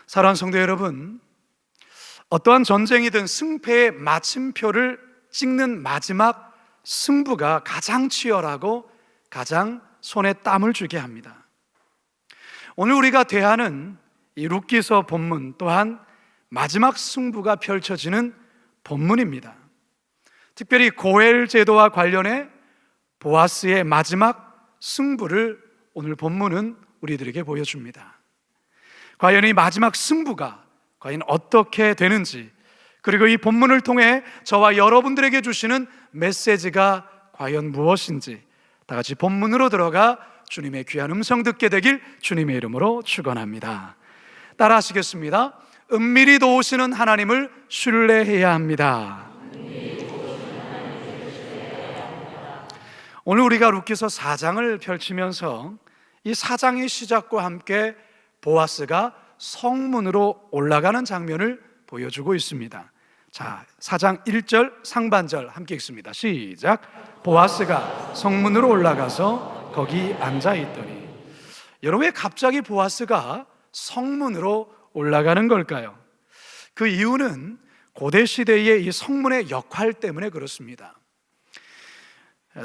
사랑하는 성도 여러분, 어떠한 전쟁이든 승패의 마침표를 찍는 마지막 승부가 가장 치열하고 가장 손에 땀을 주게 합니다. 오늘 우리가 대하는 이 룻기서 본문 또한 마지막 승부가 펼쳐지는 본문입니다. 특별히 고엘 제도와 관련해 보아스의 마지막 승부를 오늘 본문은 우리들에게 보여줍니다. 과연 이 마지막 승부가 과연 어떻게 되는지, 그리고 이 본문을 통해 저와 여러분들에게 주시는 메시지가 과연 무엇인지 다 같이 본문으로 들어가 주님의 귀한 음성 듣게 되길 주님의 이름으로 축원합니다. 따라 하시겠습니다. 은밀히 도우시는 하나님을 신뢰해야 합니다. 오늘 우리가 룻기서 4장을 펼치면서 이 4장의 시작과 함께 보아스가 성문으로 올라가는 장면을 보여주고 있습니다. 자, 4장 1절 상반절 함께 읽습니다. 시작. 보아스가 성문으로 올라가서 거기 앉아 있더니. 여러분, 왜 갑자기 보아스가 성문으로 올라가는 걸까요? 그 이유는 고대 시대의 이 성문의 역할 때문에 그렇습니다.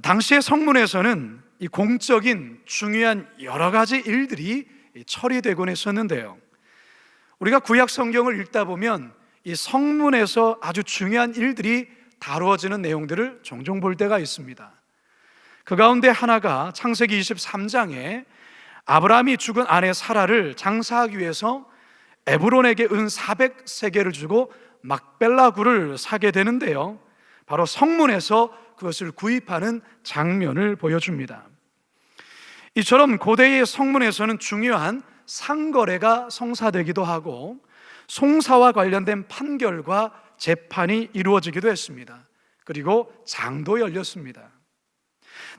당시의 성문에서는 이 공적인 중요한 여러 가지 일들이 처리되곤 했었는데요, 우리가 구약 성경을 읽다 보면 이 성문에서 아주 중요한 일들이 다루어지는 내용들을 종종 볼 때가 있습니다. 그 가운데 하나가 창세기 23장에 아브라함이 죽은 아내 사라를 장사하기 위해서 에브론에게 은 400세겔을 주고 막벨라 굴을 사게 되는데요, 바로 성문에서 그것을 구입하는 장면을 보여줍니다. 이처럼 고대의 성문에서는 중요한 상거래가 성사되기도 하고 송사와 관련된 판결과 재판이 이루어지기도 했습니다. 그리고 장도 열렸습니다.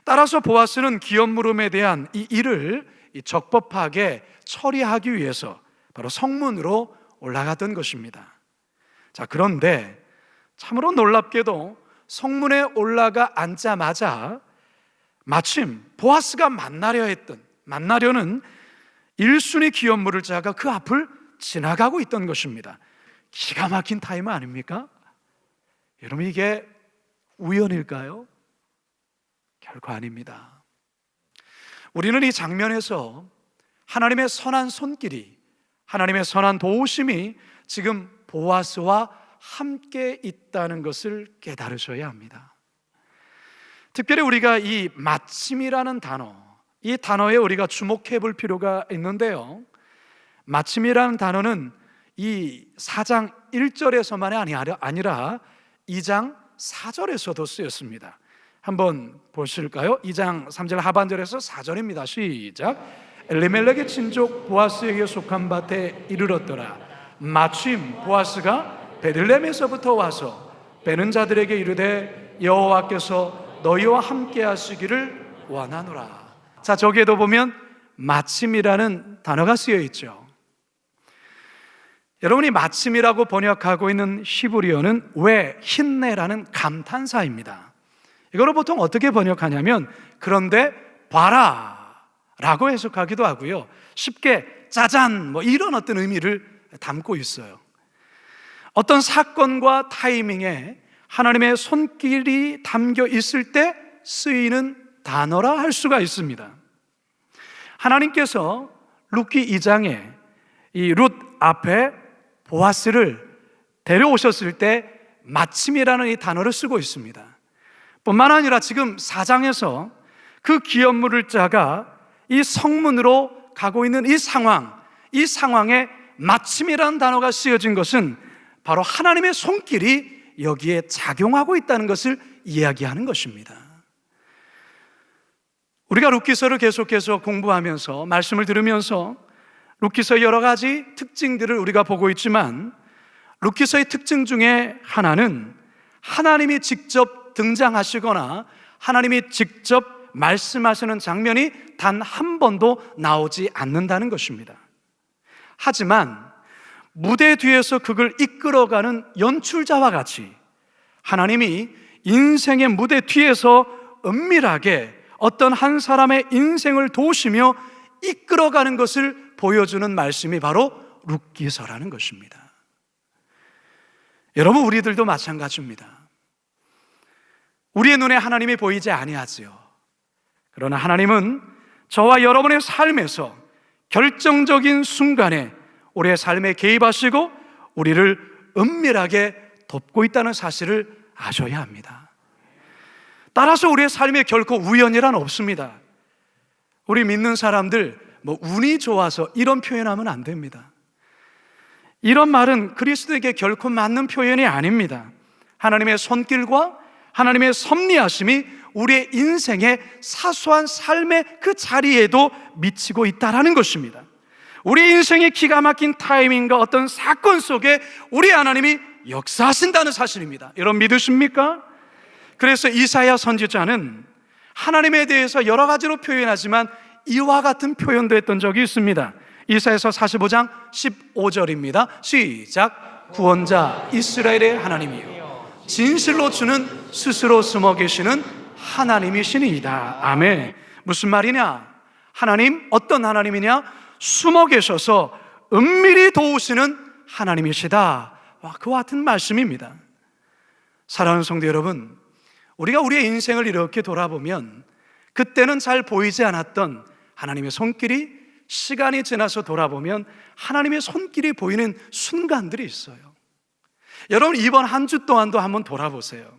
따라서 보아스는 기업 물음에 대한 이 일을 적법하게 처리하기 위해서 바로 성문으로 올라갔던 것입니다. 자, 그런데 참으로 놀랍게도 성문에 올라가 앉자마자 마침 보아스가 만나려는 1순위 기업 물을 자가 그 앞을 지나가고 있던 것입니다. 기가 막힌 타임 아닙니까? 여러분, 이게 우연일까요? 결코 아닙니다. 우리는 이 장면에서 하나님의 선한 손길이, 하나님의 선한 도우심이 지금 보아스와 함께 있다는 것을 깨달으셔야 합니다. 특별히 우리가 이 마침이라는 단어, 이 단어에 우리가 주목해 볼 필요가 있는데요, 마침이라는 단어는 이 4장 1절에서만이 아니라 2장 4절에서도 쓰였습니다. 한번 보실까요? 2장 3절 하반절에서 4절입니다. 시작. 엘리멜렉의 친족 보아스에게 속한 밭에 이르렀더라. 마침 보아스가 베들레헴에서부터 와서 베는 자들에게 이르되 여호와께서 너희와 함께 하시기를 원하노라. 자, 저기에도 보면 마침이라는 단어가 쓰여 있죠. 여러분이 마침이라고 번역하고 있는 히브리어는 왜 힌네라는 감탄사입니다. 이거를 보통 어떻게 번역하냐면 그런데 봐라 라고 해석하기도 하고요, 쉽게 짜잔 이런 어떤 의미를 담고 있어요. 어떤 사건과 타이밍에 하나님의 손길이 담겨 있을 때 쓰이는 단어라 할 수가 있습니다. 하나님께서 룻기 2장에 이 룻 앞에 보아스를 데려오셨을 때 마침이라는 이 단어를 쓰고 있습니다. 뿐만 아니라 지금 4장에서 그 기업 물을 자가 이 성문으로 가고 있는 이 상황에 마침이라는 단어가 쓰여진 것은 바로 하나님의 손길이 여기에 작용하고 있다는 것을 이야기하는 것입니다. 우리가 룻기서를 계속해서 공부하면서 말씀을 들으면서 룻기서의 여러 가지 특징들을 우리가 보고 있지만, 룻기서의 특징 중에 하나는 하나님이 직접 등장하시거나 하나님이 직접 말씀하시는 장면이 단 한 번도 나오지 않는다는 것입니다. 하지만 무대 뒤에서 그걸 이끌어가는 연출자와 같이 하나님이 인생의 무대 뒤에서 은밀하게 어떤 한 사람의 인생을 도우시며 이끌어가는 것을 보여주는 말씀이 바로 룻기서라는 것입니다. 여러분, 우리들도 마찬가지입니다. 우리의 눈에 하나님이 보이지 아니하지요. 그러나 하나님은 저와 여러분의 삶에서 결정적인 순간에 우리의 삶에 개입하시고 우리를 은밀하게 돕고 있다는 사실을 아셔야 합니다. 따라서 우리의 삶에 결코 우연이란 없습니다. 우리 믿는 사람들 운이 좋아서 이런 표현하면 안 됩니다. 이런 말은 그리스도에게 결코 맞는 표현이 아닙니다. 하나님의 손길과 하나님의 섭리하심이 우리의 인생의 사소한 삶의 그 자리에도 미치고 있다는 것입니다. 우리 인생의 기가 막힌 타이밍과 어떤 사건 속에 우리 하나님이 역사하신다는 사실입니다. 여러분 믿으십니까? 그래서 이사야 선지자는 하나님에 대해서 여러 가지로 표현하지만 이와 같은 표현도 했던 적이 있습니다. 이사야서 45장 15절입니다. 시작. 구원자 이스라엘의 하나님이요 진실로 주는 스스로 숨어 계시는 하나님이시니이다. 아멘. 무슨 말이냐? 하나님, 어떤 하나님이냐? 숨어 계셔서 은밀히 도우시는 하나님이시다. 그와 같은 말씀입니다. 사랑하는 성도 여러분, 우리가 우리의 인생을 이렇게 돌아보면 그때는 잘 보이지 않았던 하나님의 손길이 시간이 지나서 돌아보면 하나님의 손길이 보이는 순간들이 있어요. 여러분, 이번 한 주 동안도 한번 돌아보세요.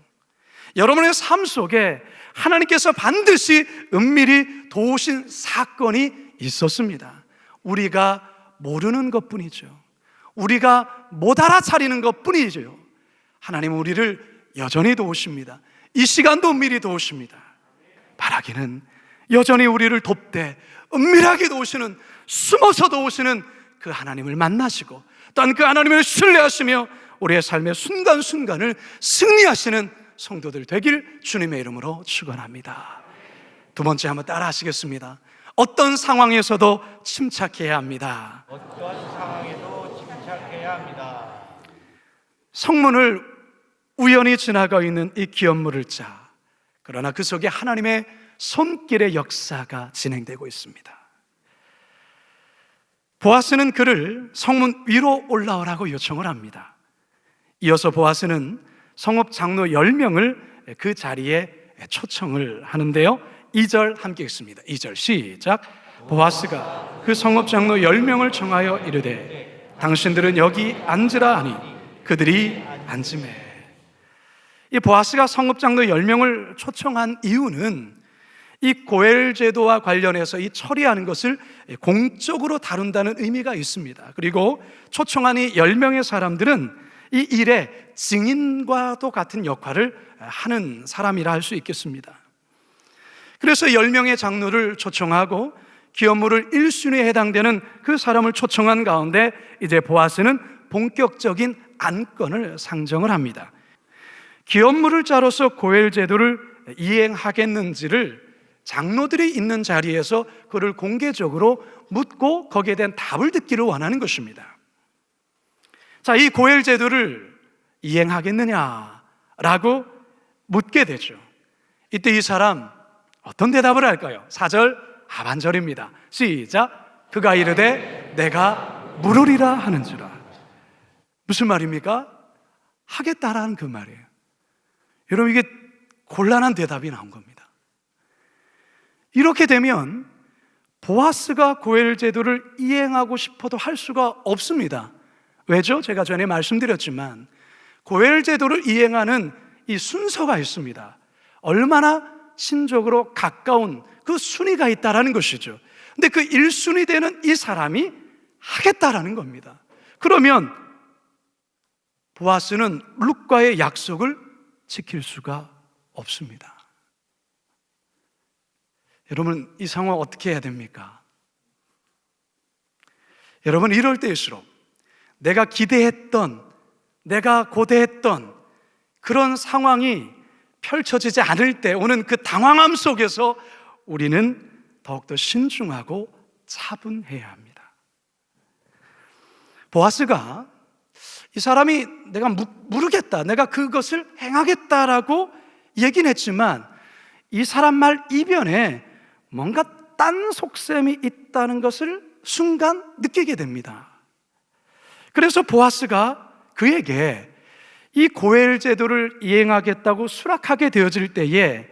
여러분의 삶 속에 하나님께서 반드시 은밀히 도우신 사건이 있었습니다. 우리가 모르는 것뿐이죠. 우리가 못 알아차리는 것뿐이죠. 하나님은 우리를 여전히 도우십니다. 이 시간도 은밀히 도우십니다. 바라기는 여전히 우리를 돕되 은밀하게 도우시는, 숨어서 도우시는 그 하나님을 만나시고 또한 그 하나님을 신뢰하시며 우리의 삶의 순간순간을 승리하시는 성도들 되길 주님의 이름으로 축원합니다. 두 번째 한번 따라 하시겠습니다. 어떤 상황에서도 침착해야 합니다. 어떤 상황에도 침착해야 합니다. 성문을 우연히 지나가 있는 이 기업물을 자, 그러나 그 속에 하나님의 손길의 역사가 진행되고 있습니다. 보아스는 그를 성문 위로 올라오라고 요청을 합니다. 이어서 보아스는 성읍 장로 10명을 그 자리에 초청을 하는데요, 2절 함께 읽습니다. 2절 시작. 보아스가 그 성읍 장로 10명을 청하여 이르되 당신들은 여기 앉으라 하니 그들이 앉으매. 이 보아스가 성읍 장로 10명을 초청한 이유는 이 고엘 제도와 관련해서 이 처리하는 것을 공적으로 다룬다는 의미가 있습니다. 그리고 초청한 이 10명의 사람들은 이 일의 증인과도 같은 역할을 하는 사람이라 할 수 있겠습니다. 그래서 10명의 장로를 초청하고 기업물을 1순위에 해당되는 그 사람을 초청한 가운데 이제 보아스는 본격적인 안건을 상정을 합니다. 기업물을 자로서 고엘 제도를 이행하겠는지를 장로들이 있는 자리에서 그를 공개적으로 묻고 거기에 대한 답을 듣기를 원하는 것입니다. 자, 이 고엘 제도를 이행하겠느냐라고 묻게 되죠. 이때 이 사람 어떤 대답을 할까요? 4절 하반절입니다. 시작. 그가 이르되 내가 물으리라 하는지라. 무슨 말입니까? 하겠다라는 그 말이에요. 여러분, 이게 곤란한 대답이 나온 겁니다. 이렇게 되면 보아스가 고엘 제도를 이행하고 싶어도 할 수가 없습니다. 왜죠? 제가 전에 말씀드렸지만 고엘 제도를 이행하는 이 순서가 있습니다. 얼마나 신적으로 가까운 그 순위가 있다라는 것이죠. 근데 그 1순위 되는 이 사람이 하겠다라는 겁니다. 그러면 보아스는 룻과의 약속을 지킬 수가 없습니다. 여러분, 이 상황 어떻게 해야 됩니까? 여러분, 이럴 때일수록 내가 기대했던, 내가 고대했던 그런 상황이 펼쳐지지 않을 때 오는 그 당황함 속에서 우리는 더욱더 신중하고 차분해야 합니다. 보아스가 이 사람이 내가 물으겠다, 내가 그것을 행하겠다라고 얘기는 했지만 이 사람 말 이변에 뭔가 딴 속셈이 있다는 것을 순간 느끼게 됩니다. 그래서 보아스가 그에게 이 고엘 제도를 이행하겠다고 수락하게 되어질 때에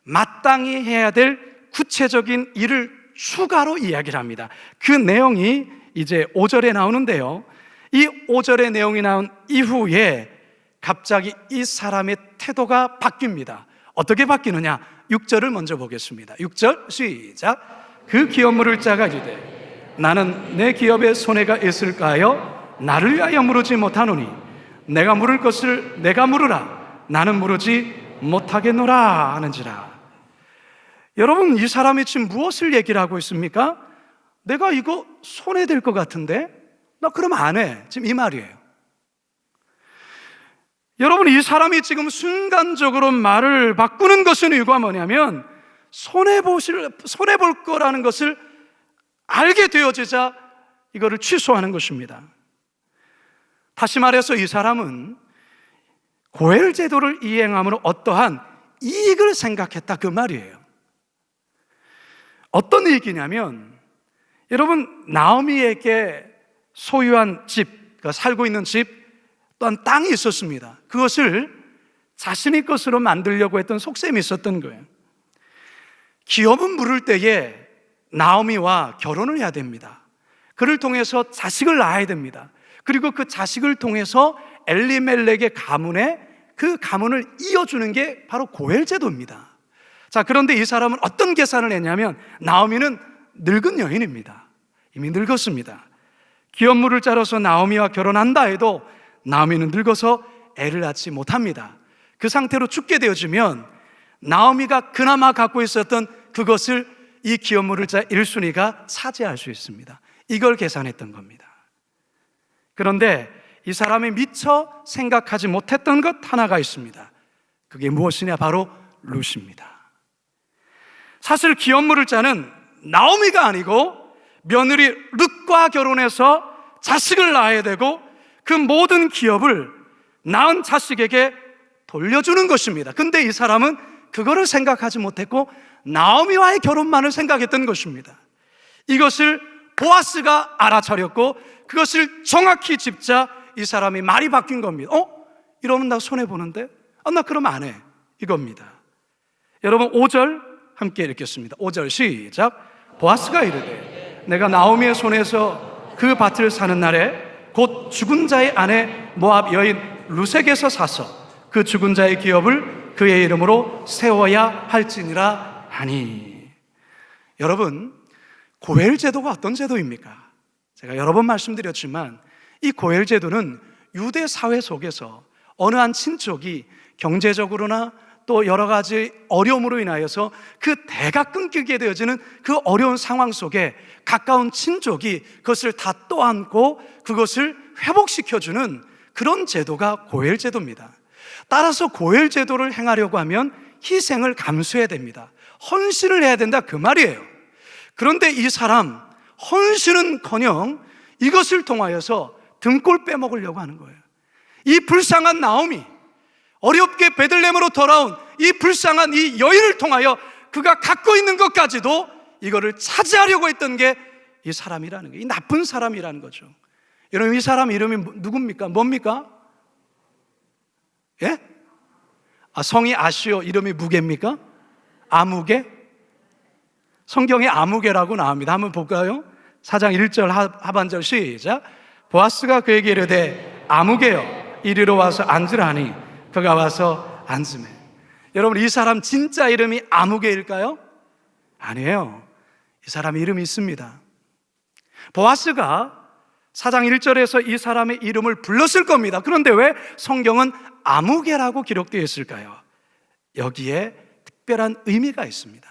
마땅히 해야 될 구체적인 일을 추가로 이야기를 합니다. 그 내용이 이제 5절에 나오는데요, 이 5절의 내용이 나온 이후에 갑자기 이 사람의 태도가 바뀝니다. 어떻게 바뀌느냐? 6절을 먼저 보겠습니다. 6절 시작. 그 기업 물을 자가 이르되 나는 내 기업에 손해가 있을까요? 나를 위하여 물으지 못하노니 내가 물을 것을 내가 물으라. 나는 물으지 못하겠노라 하는지라. 여러분, 이 사람이 지금 무엇을 얘기를 하고 있습니까? 내가 이거 손해될 것 같은데 나 그럼 안 해. 지금 이 말이에요. 여러분, 이 사람이 지금 순간적으로 말을 바꾸는 것은 이유가 뭐냐면 손해볼 거라는 것을 알게 되어지자 이거를 취소하는 것입니다. 다시 말해서 이 사람은 고엘 제도를 이행함으로 어떠한 이익을 생각했다, 그 말이에요. 어떤 이익이냐면, 여러분, 나오미에게 소유한 집, 그러니까 살고 있는 집 또한 땅이 있었습니다. 그것을 자신의 것으로 만들려고 했던 속셈이 있었던 거예요. 기업은 물을 때에 나오미와 결혼을 해야 됩니다. 그를 통해서 자식을 낳아야 됩니다. 그리고 그 자식을 통해서 엘리멜렉의 가문에 그 가문을 이어주는 게 바로 고엘 제도입니다. 자, 그런데 이 사람은 어떤 계산을 했냐면, 나오미는 늙은 여인입니다. 이미 늙었습니다. 기업 물을 자로서 나오미와 결혼한다 해도 나오미는 늙어서 애를 낳지 못합니다. 그 상태로 죽게 되어지면 나오미가 그나마 갖고 있었던 그것을 이 기업 물을 자 1순위가 차지할 수 있습니다. 이걸 계산했던 겁니다. 그런데 이 사람이 미처 생각하지 못했던 것 하나가 있습니다. 그게 무엇이냐? 바로 룻입니다. 사실 기업 물을 자는 나오미가 아니고 며느리 룻과 결혼해서 자식을 낳아야 되고 그 모든 기업을 낳은 자식에게 돌려주는 것입니다. 근데 이 사람은 그거를 생각하지 못했고 나오미와의 결혼만을 생각했던 것입니다. 이것을 보아스가 알아차렸고 그것을 정확히 짚자 이 사람이 말이 바뀐 겁니다. 이러면 나 손해보는데? 나 그러면 안 해. 이겁니다. 여러분, 5절 함께 읽겠습니다. 5절 시작. 보아스가 이르되 내가 나오미의 손에서 그 밭을 사는 날에 곧 죽은 자의 아내 모압 여인 룻에게서 사서 그 죽은 자의 기업을 그의 이름으로 세워야 할지니라 하니. 여러분, 고엘 제도가 어떤 제도입니까? 제가 여러 번 말씀드렸지만 이 고엘 제도는 유대 사회 속에서 어느 한 친족이 경제적으로나 또 여러 가지 어려움으로 인하여서 그 대가 끊기게 되어지는 그 어려운 상황 속에 가까운 친족이 그것을 다 떠안고 그것을 회복시켜주는 그런 제도가 고엘 제도입니다. 따라서 고엘 제도를 행하려고 하면 희생을 감수해야 됩니다. 헌신을 해야 된다, 그 말이에요. 그런데 이 사람 헌신은커녕 이것을 통하여서 등골 빼먹으려고 하는 거예요. 이 불쌍한 나오미, 어렵게 베들레헴으로 돌아온 이 불쌍한 이 여인을 통하여 그가 갖고 있는 것까지도 이거를 차지하려고 했던 게 이 사람이라는 거예요. 이 나쁜 사람이라는 거죠. 여러분, 이 사람 이름이 누굽니까? 뭡니까? 예? 성이 아시오, 이름이 무게입니까? 아무개? 성경에 아무개라고 나옵니다. 한번 볼까요? 4장 1절 하반절 시작. 보아스가 그에게 이르되 아무개여 이리로 와서 앉으라니 그가 와서 앉으매. 여러분, 이 사람 진짜 이름이 아무개일까요? 아니에요. 이 사람 이름이 있습니다. 보아스가 4장 1절에서 이 사람의 이름을 불렀을 겁니다. 그런데 왜 성경은 아무개라고 기록되어 있을까요? 여기에 특별한 의미가 있습니다.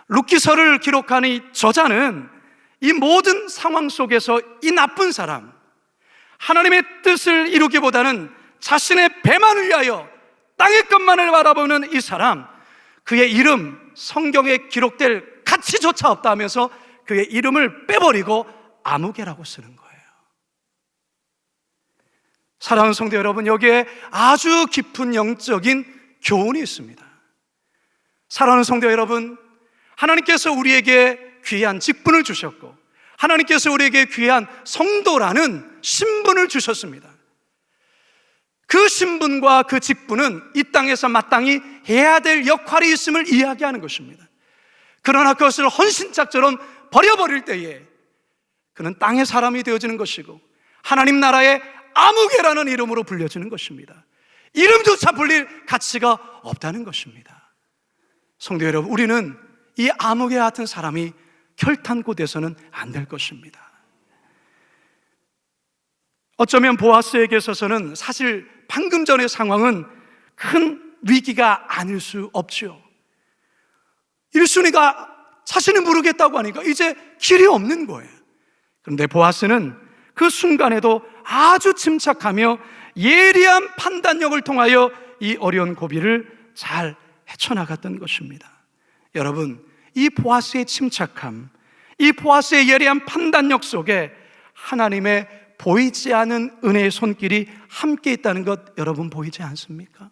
룻기서를 기록한 이 저자는 이 모든 상황 속에서 이 나쁜 사람, 하나님의 뜻을 이루기보다는 자신의 배만을 위하여 땅의 것만을 바라보는 이 사람, 그의 이름 성경에 기록될 가치조차 없다 하면서 그의 이름을 빼버리고 아무개라고 쓰는 거예요. 사랑하는 성도 여러분, 여기에 아주 깊은 영적인 교훈이 있습니다. 사랑하는 성도 여러분, 하나님께서 우리에게 귀한 직분을 주셨고 하나님께서 우리에게 귀한 성도라는 신분을 주셨습니다. 그 신분과 그 직분은 이 땅에서 마땅히 해야 될 역할이 있음을 이야기하는 것입니다. 그러나 그것을 헌신짝처럼 버려버릴 때에 그는 땅의 사람이 되어지는 것이고 하나님 나라의 아무개라는 이름으로 불려지는 것입니다. 이름조차 불릴 가치가 없다는 것입니다. 성도 여러분, 우리는 이 아무개 같은 사람이 결탄코 돼서는 안 될 것입니다. 어쩌면 보아스에게 있어서는 사실 방금 전의 상황은 큰 위기가 아닐 수 없죠. 1순위가 자신이 모르겠다고 하니까 이제 길이 없는 거예요. 그런데 보아스는 그 순간에도 아주 침착하며 예리한 판단력을 통하여 이 어려운 고비를 잘 헤쳐나갔던 것입니다. 여러분, 이 보아스의 침착함, 이 보아스의 예리한 판단력 속에 하나님의 보이지 않은 은혜의 손길이 함께 있다는 것 여러분 보이지 않습니까?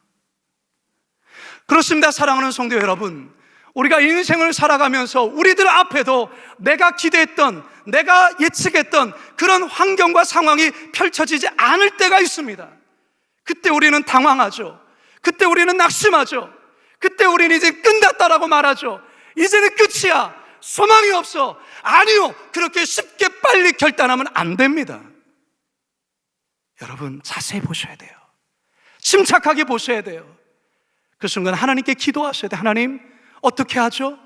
그렇습니다. 사랑하는 성도 여러분, 우리가 인생을 살아가면서 우리들 앞에도 내가 기대했던, 내가 예측했던 그런 환경과 상황이 펼쳐지지 않을 때가 있습니다. 그때 우리는 당황하죠. 그때 우리는 낙심하죠. 그때 우리는 이제 끝났다라고 말하죠. 이제는 끝이야, 소망이 없어. 아니요, 그렇게 쉽게 빨리 결단하면 안 됩니다. 여러분, 자세히 보셔야 돼요. 침착하게 보셔야 돼요. 그 순간 하나님께 기도하셔야 돼요. 하나님, 어떻게 하죠?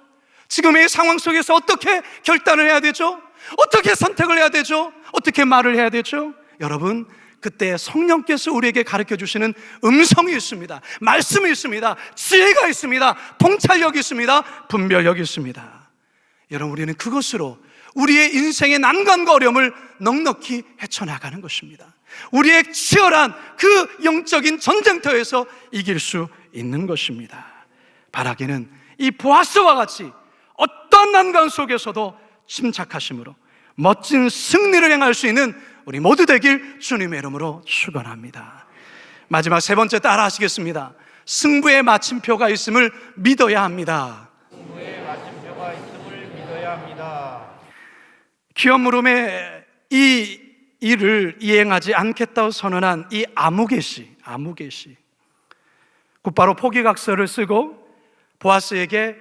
지금의 상황 속에서 어떻게 결단을 해야 되죠? 어떻게 선택을 해야 되죠? 어떻게 말을 해야 되죠? 여러분, 그때 성령께서 우리에게 가르쳐 주시는 음성이 있습니다. 말씀이 있습니다. 지혜가 있습니다. 통찰력이 있습니다. 분별력이 있습니다. 여러분, 우리는 그것으로 우리의 인생의 난관과 어려움을 넉넉히 헤쳐나가는 것입니다. 우리의 치열한 그 영적인 전쟁터에서 이길 수 있는 것입니다. 바라기는 이 보아스와 같이 어떤 난관 속에서도 침착하심으로 멋진 승리를 행할 수 있는 우리 모두 되길 주님의 이름으로 축원합니다. 마지막 세 번째 따라 하시겠습니다. 승부의 마침표가 있음을 믿어야 합니다. 승부의 마침표가 있음을 믿어야 합니다. 기업 물음에 이 일을 이행하지 않겠다고 선언한 이 아무개씨, 곧바로 포기각서를 쓰고 보아스에게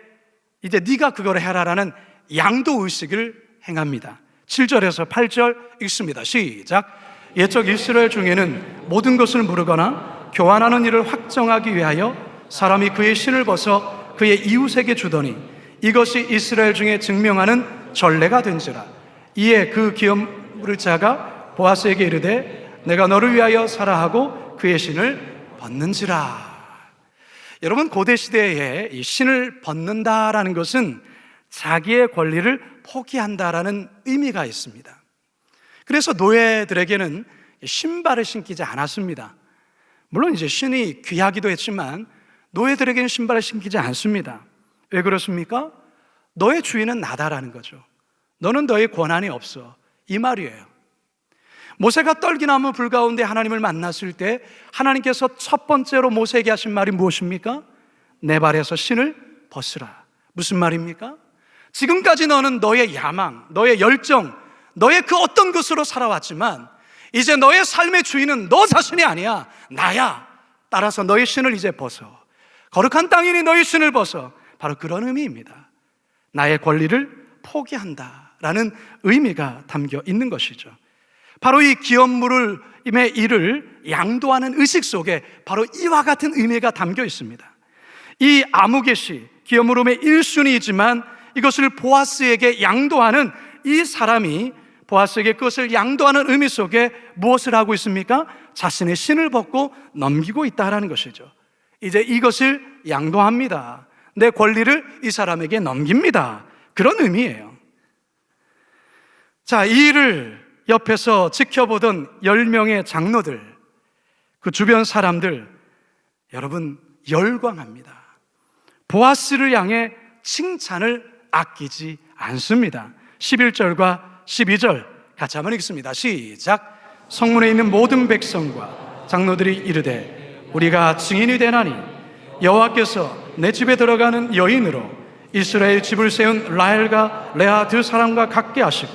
이제 네가 그걸 해라라는 양도의식을 행합니다. 7절에서 8절 읽습니다. 시작. 옛적 이스라엘 중에는 모든 것을 물으거나 교환하는 일을 확정하기 위하여 사람이 그의 신을 벗어 그의 이웃에게 주더니 이것이 이스라엘 중에 증명하는 전례가 된지라. 이에 그 기업 물을 자가 보아스에게 이르되 내가 너를 위하여 사라 하고 그의 신을 벗는지라. 여러분, 고대 시대에 이 신을 벗는다라는 것은 자기의 권리를 포기한다라는 의미가 있습니다. 그래서 노예들에게는 신발을 신기지 않았습니다. 물론 이제 신이 귀하기도 했지만 노예들에게는 신발을 신기지 않습니다. 왜 그렇습니까? 너의 주인은 나다라는 거죠. 너는 너의 권한이 없어, 이 말이에요. 모세가 떨기나무 불 가운데 하나님을 만났을 때 하나님께서 첫 번째로 모세에게 하신 말이 무엇입니까? 내 발에서 신을 벗으라. 무슨 말입니까? 지금까지 너는 너의 야망, 너의 열정, 너의 그 어떤 것으로 살아왔지만 이제 너의 삶의 주인은 너 자신이 아니야, 나야. 따라서 너의 신을 이제 벗어. 거룩한 땅이니 너의 신을 벗어. 바로 그런 의미입니다. 나의 권리를 포기한다라는 의미가 담겨 있는 것이죠. 바로 이 기업물임의 일을 양도하는 의식 속에 바로 이와 같은 의미가 담겨 있습니다. 이 아무개시, 기업물음의 1순위이지만 이것을 보아스에게 양도하는 이 사람이 보아스에게 그것을 양도하는 의미 속에 무엇을 하고 있습니까? 자신의 신을 벗고 넘기고 있다라는 것이죠. 이제 이것을 양도합니다. 내 권리를 이 사람에게 넘깁니다. 그런 의미예요. 자, 이 일을 옆에서 지켜보던 10명의 장로들, 그 주변 사람들, 여러분 열광합니다. 보아스를 향해 칭찬을 아끼지 않습니다. 11절과 12절 같이 한번 읽습니다. 시작. 성문에 있는 모든 백성과 장로들이 이르되 우리가 증인이 되나니 여호와께서 내 집에 들어가는 여인으로 이스라엘 집을 세운 라헬과 레아 두 사람과 같게 하시고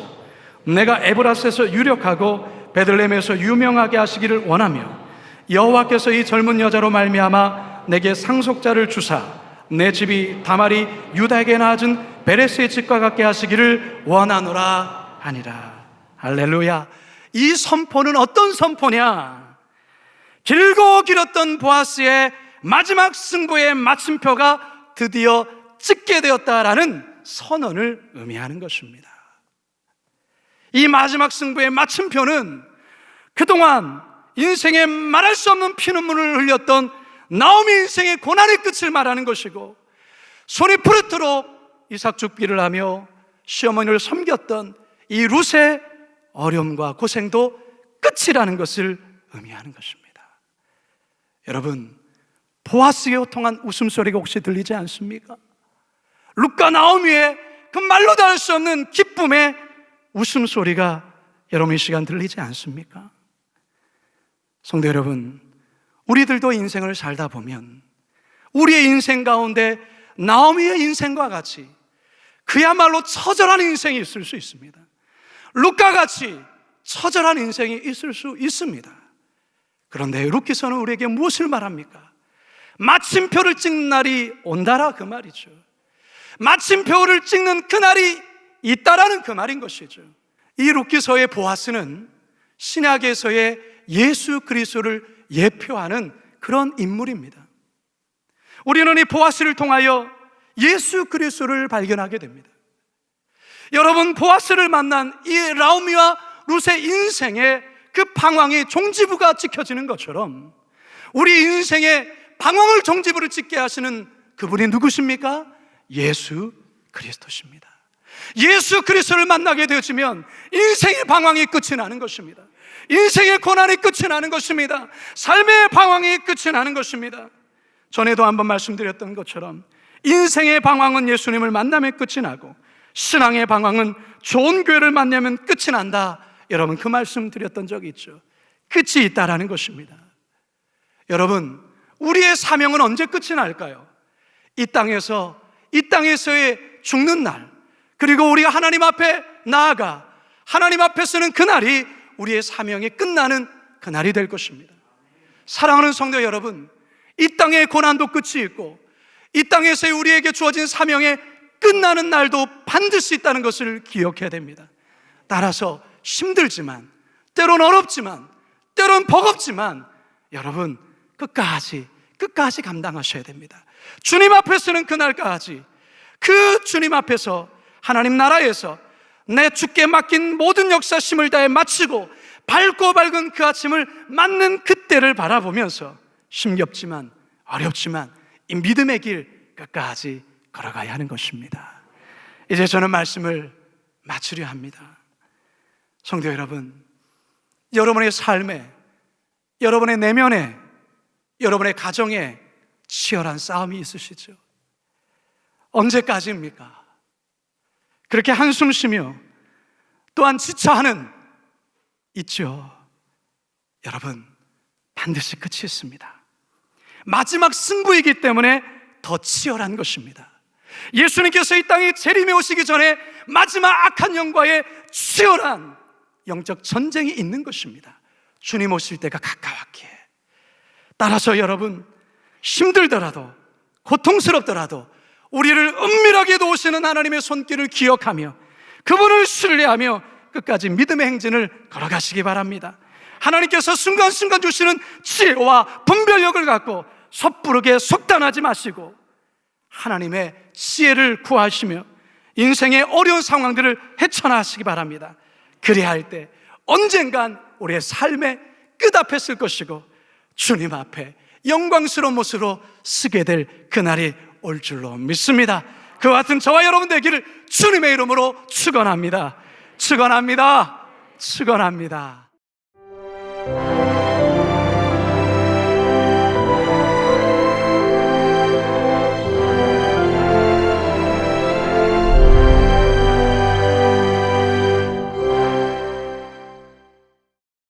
내가 에브라스에서 유력하고 베들레헴에서 유명하게 하시기를 원하며 여호와께서 이 젊은 여자로 말미암아 내게 상속자를 주사 내 집이 다말이 유다에게 낳아준 베레스의 집과 같게 하시기를 원하노라 하니라. 할렐루야. 이 선포는 어떤 선포냐? 길고 길었던 보아스의 마지막 승부의 마침표가 드디어 찍게 되었다라는 선언을 의미하는 것입니다. 이 마지막 승부의 마침표는 그동안 인생에 말할 수 없는 피눈물을 흘렸던 나오미 인생의 고난의 끝을 말하는 것이고, 손이 푸르트록 이삭 죽기를 하며 시어머니를 섬겼던 이 룻의 어려움과 고생도 끝이라는 것을 의미하는 것입니다. 여러분, 보아스의 호통한 웃음소리가 혹시 들리지 않습니까? 룻과 나오미의 그 말로 다 할 수 없는 기쁨의 웃음소리가 여러분 이 시간 들리지 않습니까? 성도 여러분, 우리들도 인생을 살다 보면 우리의 인생 가운데 나오미의 인생과 같이 그야말로 처절한 인생이 있을 수 있습니다. 룻과 같이 처절한 인생이 있을 수 있습니다. 그런데 룻기서는 우리에게 무엇을 말합니까? 마침표를 찍는 날이 온다라 그 말이죠. 마침표를 찍는 그날이 있다라는 그 말인 것이죠. 이 룻기서의 보아스는 신약에서의 예수 그리스도를 예표하는 그런 인물입니다. 우리는 이 보아스를 통하여 예수 그리스도를 발견하게 됩니다. 여러분, 보아스를 만난 이 나오미와 룻의 인생에 그 방황의 종지부가 찍혀지는 것처럼 우리 인생의 방황을 종지부를 찍게 하시는 그분이 누구십니까? 예수 그리스도십니다. 예수 그리스도를 만나게 되어지면 인생의 방황이 끝이 나는 것입니다. 인생의 고난이 끝이 나는 것입니다. 삶의 방황이 끝이 나는 것입니다. 전에도 한번 말씀드렸던 것처럼 인생의 방황은 예수님을 만나면 끝이 나고 신앙의 방황은 좋은 교회를 만나면 끝이 난다. 여러분, 그 말씀 드렸던 적이 있죠. 끝이 있다라는 것입니다. 여러분, 우리의 사명은 언제 끝이 날까요? 이 땅에서의 죽는 날, 그리고 우리가 하나님 앞에 나아가 하나님 앞에 서는 그날이 우리의 사명이 끝나는 그날이 될 것입니다. 사랑하는 성도 여러분, 이 땅의 고난도 끝이 있고 이 땅에서 우리에게 주어진 사명의 끝나는 날도 반드시 있다는 것을 기억해야 됩니다. 따라서 힘들지만, 때론 어렵지만, 때론 버겁지만 여러분 끝까지 감당하셔야 됩니다. 주님 앞에 서는 그날까지 그 주님 앞에서 하나님 나라에서 내 주께 맡긴 모든 역사심을 다해 마치고 밝고 밝은 그 아침을 맞는 그때를 바라보면서 힘겹지만 어렵지만 이 믿음의 길 끝까지 걸어가야 하는 것입니다. 이제 저는 말씀을 마치려 합니다. 성도 여러분, 여러분의 삶에, 여러분의 내면에, 여러분의 가정에 치열한 싸움이 있으시죠? 언제까지입니까? 그렇게 한숨 쉬며 또한 지쳐하는 있죠. 여러분, 반드시 끝이 있습니다. 마지막 승부이기 때문에 더 치열한 것입니다. 예수님께서 이 땅에 재림에 오시기 전에 마지막 악한 영과의 치열한 영적 전쟁이 있는 것입니다. 주님 오실 때가 가까웠기에. 따라서 여러분, 힘들더라도 고통스럽더라도 우리를 은밀하게 도우시는 하나님의 손길을 기억하며 그분을 신뢰하며 끝까지 믿음의 행진을 걸어가시기 바랍니다. 하나님께서 순간순간 주시는 지혜와 분별력을 갖고 섣부르게 속단하지 마시고 하나님의 지혜를 구하시며 인생의 어려운 상황들을 헤쳐나가시기 바랍니다. 그래야 할 때 언젠간 우리의 삶의 끝 앞에 쓸 것이고 주님 앞에 영광스러운 모습으로 쓰게 될 그날이 올 줄로 믿습니다. 그와 같은 저와 여러분 되기를 주님의 이름으로 축원합니다. 축원합니다. 축원합니다.